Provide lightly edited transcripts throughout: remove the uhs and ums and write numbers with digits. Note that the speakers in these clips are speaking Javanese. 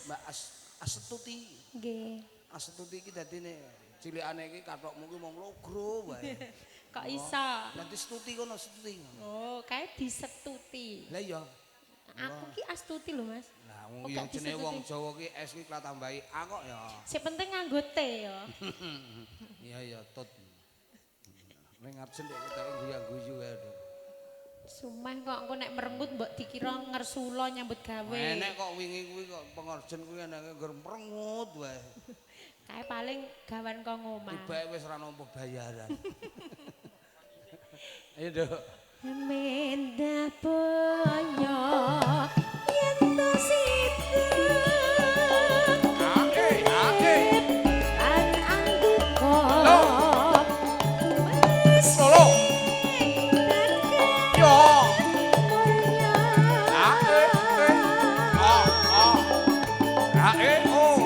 Mbak Astuti. Nggih. Astuti iki dadine cilikane iki kathokmu ki mung logro wae. Kok iso? Nanti Stuti kono Stuti. Oh, kae disetuti. Lah iya. Aku ki Astuti lho, Mas. Lah wong ya jenenge wong Jawa ki es ki klatambahi A kok ya. Sing penting nganggo T ya. Iya ya tut. Ning arjen nek ketok guyu-guyu wae. Sumeh kok engko nek merengut mbok dikira ngersula nyambut gawe. Nek kok wingi kuwi kok pengorjen kuwi anake ngger merengut wae. Kae paling gawan kok ngomah. Tibake wis ora nampa bayaran. Ayo, Dok. Mendah boyo yen to sida. Ake. An angguko. Solo. Yo. Ake. Ake. Oh.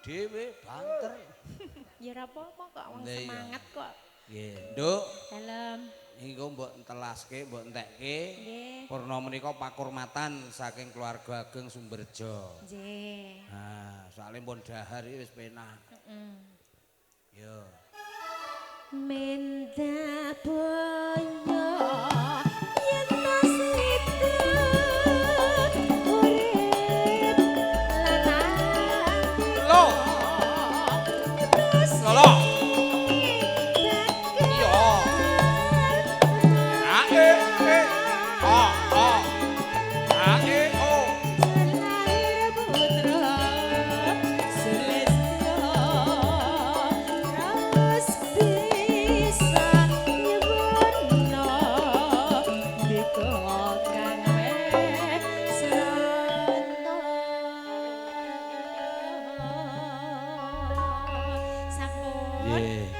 Dhewe banter. Ya ora apa-apa kok wong Lah iya. semangat kok. Nggih, Nduk. Dalem. Engko mbok telaske, mbok entekke. Nggih. Purna menika pakurmatan saking keluarga Ageng Sumberjo. Nggih. Nah, soalnya pun dahar iki wis penak. Heeh. Yo. Mendah boyo yen to sida urip lan Lo. Lolo. Iya. Ae. Oh, oh. Ae, oh. lahir putra Sulistyo terus bisa nyebut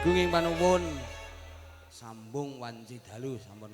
Agung ing panuwun sambung wanci dalu sampun